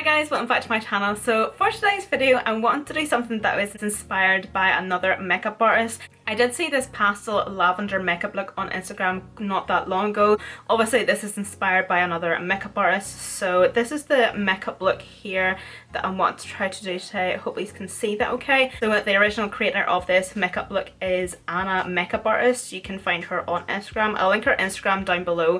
guys, welcome back to my channel. So for today's video I wanted to do something that was inspired by another makeup artist. I did see this pastel lavender makeup look on Instagram not that long ago. Obviously this is inspired by another makeup artist, so this is the makeup look here that I want to try to do today. I hope you can see that okay. So the original creator of this makeup look is Anna Makeup Artist. You can find her on Instagram. I'll link her Instagram down below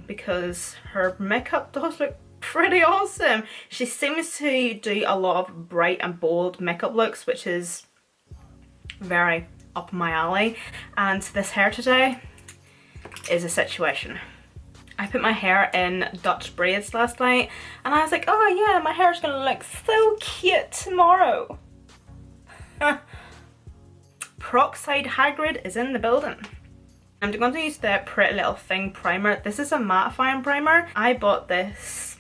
because her makeup does look pretty awesome. She seems to do a lot of bright and bold makeup looks, which is very up my alley, and this hair today is a situation. I put my hair in Dutch braids last night and I was like, oh yeah, my hair's gonna look so cute tomorrow. Peroxide Hagrid is in the building. I'm going to use the Pretty Little Thing primer. This is a mattifying primer. I bought this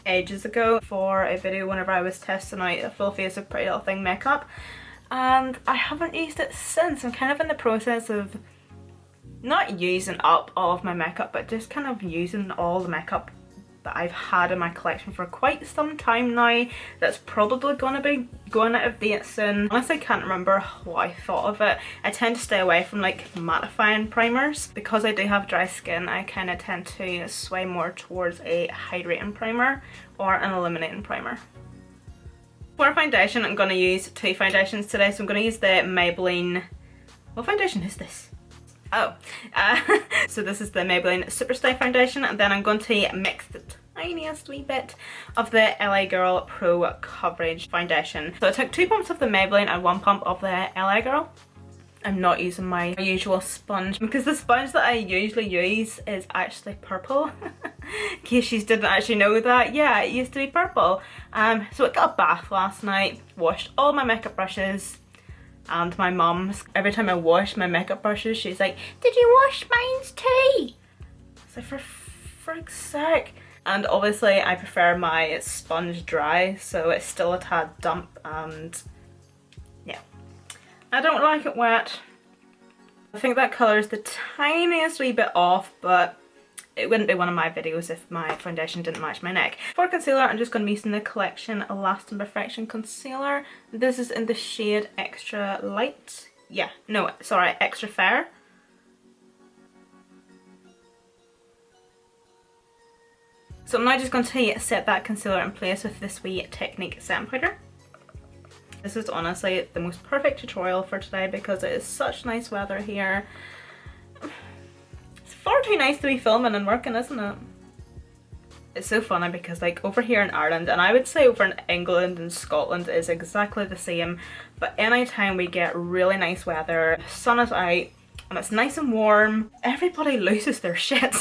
ages ago for a video whenever I was testing out a full face of Pretty Little Thing makeup, and I haven't used it since. I'm kind of in the process of not using up all of my makeup, but just kind of using all the makeup that I've had in my collection for quite some time now. That's probably going to be going out of date soon. Honestly, I can't remember what I thought of it. I tend to stay away from like mattifying primers. Because I do have dry skin, I kind of tend to sway more towards a hydrating primer or an illuminating primer. For foundation, I'm going to use two foundations today. So I'm going to use the Maybelline... What foundation is this? Oh, so this is the Maybelline Superstay Foundation, and then I'm going to mix the tiniest wee bit of the LA Girl Pro Coverage Foundation. So I took 2 pumps of the Maybelline and 1 pump of the LA Girl. I'm not using my usual sponge because the sponge that I usually use is actually purple. In case you didn't actually know that, yeah, it used to be purple. So I got a bath last night, washed all my makeup brushes. And my mum's, every time I wash my makeup brushes, she's like, did you wash mine too? So for frick's sake. And obviously I prefer my sponge dry, so it's still a tad damp, and yeah. I don't like it wet. I think that colour is the tiniest wee bit off, but it wouldn't be one of my videos if my foundation didn't match my neck. For concealer, I'm just going to be using the Collection Lasting Perfection Concealer. This is in the shade Extra Light. Yeah, no, sorry, Extra Fair. So I'm now just going to set that concealer in place with this wee Technic setting powder. This is honestly the most perfect tutorial for today because it is such nice weather here. Far too nice to be filming and working, isn't it? It's so funny because like over here in Ireland, and I would say over in England and Scotland is exactly the same, but anytime we get really nice weather, the sun is out and it's nice and warm, everybody loses their shit.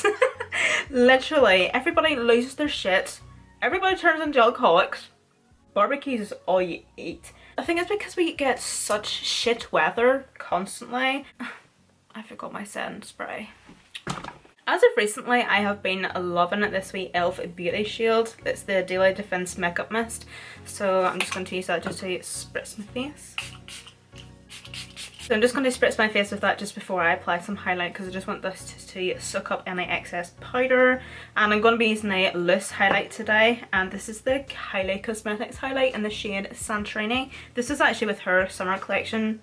Literally, everybody loses their shit. Everybody turns into alcoholics. Barbecues is all you eat. I think it's because we get such shit weather constantly. I forgot my setting spray. As of recently, I have been loving this wee e.l.f. Beauty Shield. It's the Daily Defense Makeup Mist. So I'm just going to use that just to spritz my face. So I'm just going to spritz my face with that just before I apply some highlight because I just want this just to soak up any excess powder. And I'm going to be using a loose highlight today. And this is the Kylie Cosmetics highlight in the shade Santorini. This is actually with her summer collection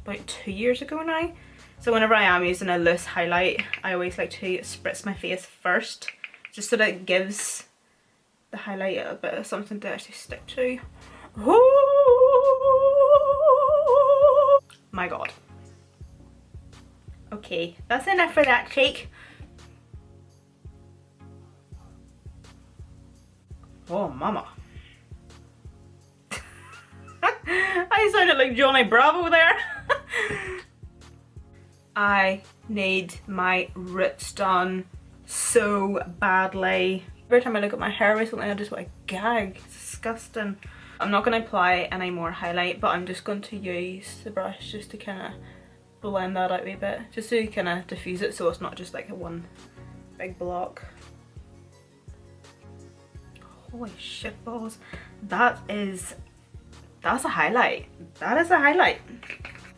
about 2 years ago now. So whenever I am using a loose highlight, I always like to spritz my face first, just so that it gives the highlight a bit of something to actually stick to. Oh my god. Okay, that's enough for that cheek. Oh mama. I sounded like Johnny Bravo there. I need my roots done so badly. Every time I look at my hair recently, I just want to gag. It's disgusting. I'm not going to apply any more highlight, but I'm just going to use the brush just to kind of blend that out a wee bit. Just to kind of diffuse it so it's not just like a one big block. Holy shit balls. That's a highlight. That is a highlight.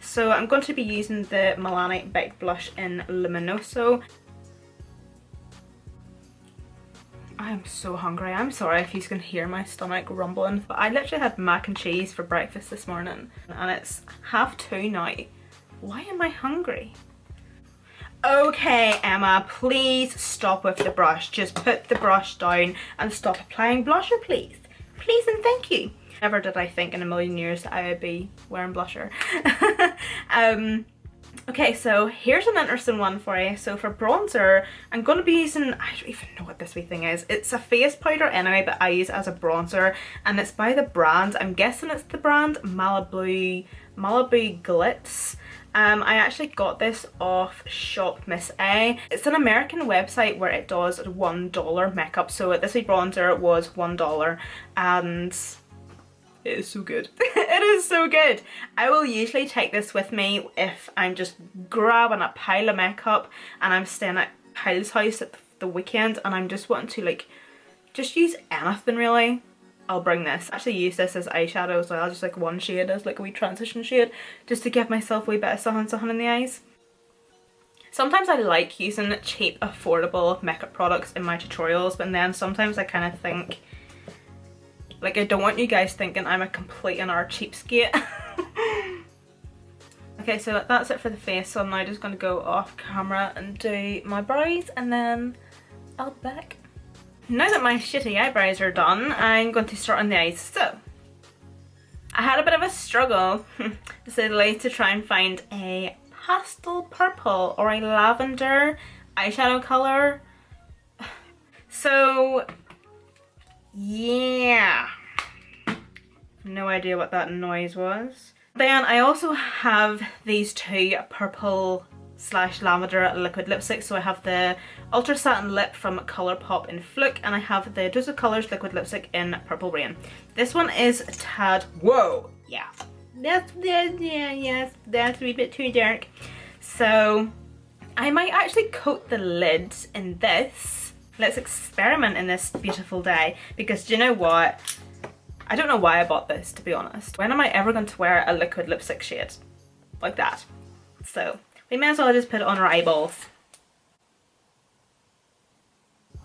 So I'm going to be using the Milani Baked Blush in Luminoso. I am I'm so hungry. I'm sorry if you can hear my stomach rumbling, but I literally had mac and cheese for breakfast this morning and it's 2:30 now. Why am I hungry? Okay, Emma, please stop with the brush. Just put the brush down and stop applying blusher, please. Please and thank you. Never did I think in a million years that I would be wearing blusher. Okay, so here's an interesting one for you. So for bronzer, I'm going to be using, I don't even know what this wee thing is. It's a face powder anyway, but I use it as a bronzer, and it's by the brand, I'm guessing it's the brand Malibu Glitz. I actually got this off Shop Miss A. It's an American website where it does $1 makeup. So this wee bronzer was $1 and it is so good. It is so good. I will usually take this with me if I'm just grabbing a pile of makeup and I'm staying at Kyle's house at the weekend and I'm just wanting to like just use anything really. I'll bring this. I actually use this as eyeshadow as well, just like one shade as like a wee transition shade, just to give myself a wee bit of something in the eyes. Sometimes I like using cheap, affordable makeup products in my tutorials, but then sometimes I kind of think, like, I don't want you guys thinking I'm a complete and utter cheapskate. Okay, so that's it for the face, so I'm now just going to go off camera and do my brows and then I'll be back. Now that my shitty eyebrows are done, I'm going to start on the eyes. So, I had a bit of a struggle, decidedly, to try and find a pastel purple or a lavender eyeshadow colour. So, yeah. No idea what that noise was. Then I also have these two purple / lavender liquid lipsticks. So I have the Ultra Satin Lip from Colourpop in Fluke, and I have the Dose of Colours liquid lipstick in Purple Rain. This one is a tad, whoa, yeah. Yes, that's a wee bit too dark. So I might actually coat the lid in this. Let's experiment in this beautiful day, because do you know what? I don't know why I bought this, to be honest. When am I ever going to wear a liquid lipstick shade like that? So we may as well just put it on our eyeballs. I'm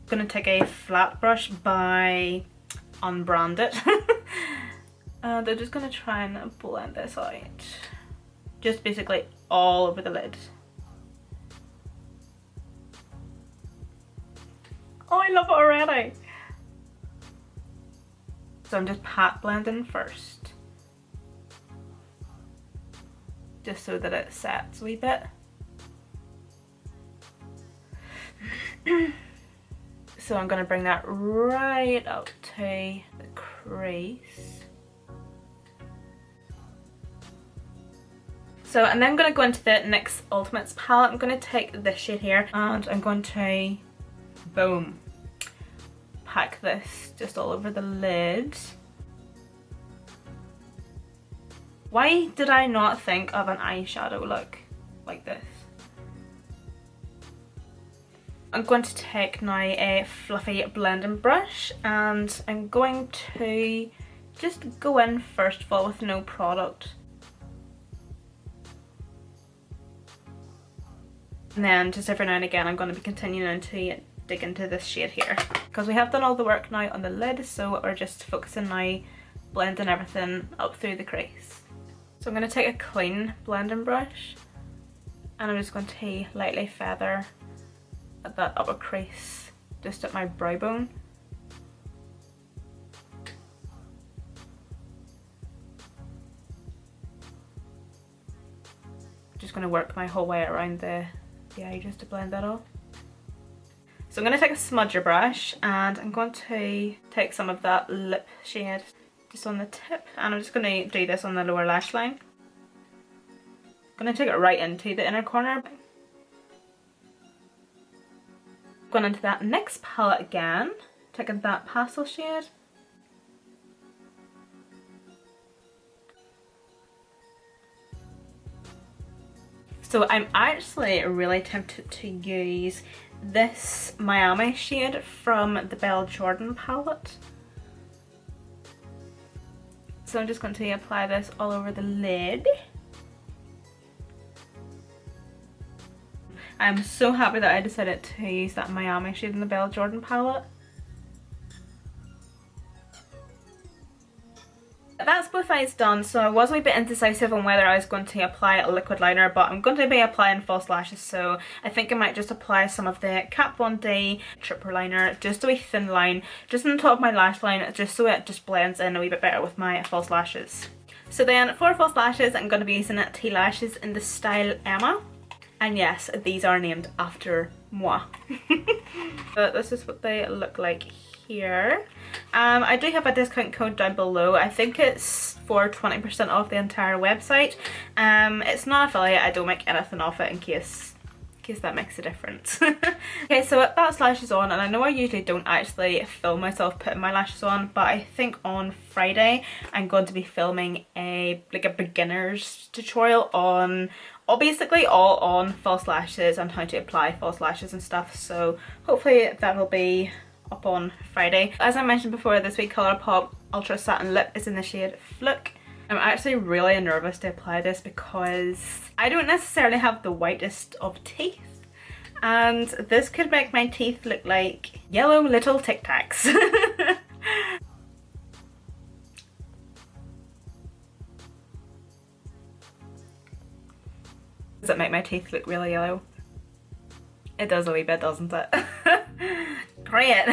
going to take a flat brush by Unbranded. And I'm just going to try and blend this out. Just basically all over the lid. Oh, I love it already. So I'm just pat blending first. Just so that it sets a wee bit. So I'm going to bring that right up to the crease. So and then I'm going to go into the NYX Ultimates palette. I'm going to take this shade here and I'm going to, boom, pack this just all over the lid. Why did I not think of an eyeshadow look like this? I'm going to take now a fluffy blending brush and I'm going to just go in first of all with no product. And then just every now and again I'm going to be continuing to dig into this shade here. Because we have done all the work now on the lid, so we're just focusing now, blending everything up through the crease. So I'm going to take a clean blending brush and I'm just going to lightly feather at that upper crease, just at my brow bone. Just going to work my whole way around the eye just to blend that off. So I'm going to take a smudger brush and I'm going to take some of that lip shade just on the tip, and I'm just going to do this on the lower lash line. I'm going to take it right into the inner corner. Going into that NYX palette again, taking that pastel shade. So I'm actually really tempted to use this Miami shade from the Belle Jorden palette. So I'm just going to apply this all over the lid. I'm so happy that I decided to use that Miami shade in the Belle Jorden palette. That's both eyes done, so I was a wee bit indecisive on whether I was going to apply a liquid liner, but I'm going to be applying false lashes, so I think I might just apply some of the Kat Von D Tripper Liner, just a wee thin line, just on the top of my lash line, just so it just blends in a wee bit better with my false lashes. So then for false lashes, I'm going to be using T lashes in the style Emma. And yes, these are named after moi. So this is what they look like here. I do have a discount code down below. I think it's for 20% off the entire website. It's not affiliate, I don't make anything off it in case that makes a difference. Okay, so that's lashes on, and I know I usually don't actually film myself putting my lashes on, but I think on Friday I'm going to be filming a beginner's tutorial on basically all on false lashes and how to apply false lashes and stuff, so hopefully that will be up on Friday. As I mentioned before, this week Colourpop Ultra Satin Lip is in the shade Fluke. I'm actually really nervous to apply this because I don't necessarily have the whitest of teeth, and this could make my teeth look like yellow little Tic Tacs. Does it make my teeth look really yellow? It does a wee bit, doesn't it? Great!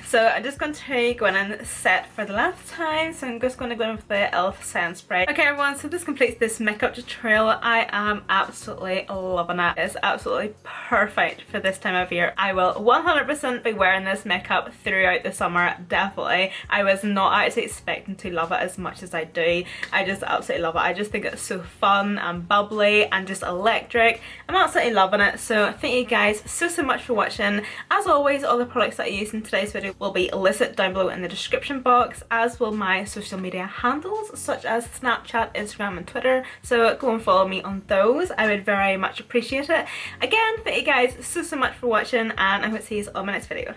So I'm just going to go in and set for the last time, so I'm just going to go in with the e.l.f. Scent Spray. Okay everyone, so this completes this makeup tutorial. I am absolutely loving it. It's absolutely perfect for this time of year. I will 100% be wearing this makeup throughout the summer, definitely. I was not actually expecting to love it as much as I do. I just absolutely love it. I just think it's so fun and bubbly and just electric. I'm absolutely loving it, so thank you guys so much for watching. As always, all the products that I used in today's video will be listed down below in the description box, as will my social media handles such as Snapchat, Instagram and Twitter, so go and follow me on those. I would very much appreciate it. Again, thank you guys so much for watching, and I hope to see you on my next video.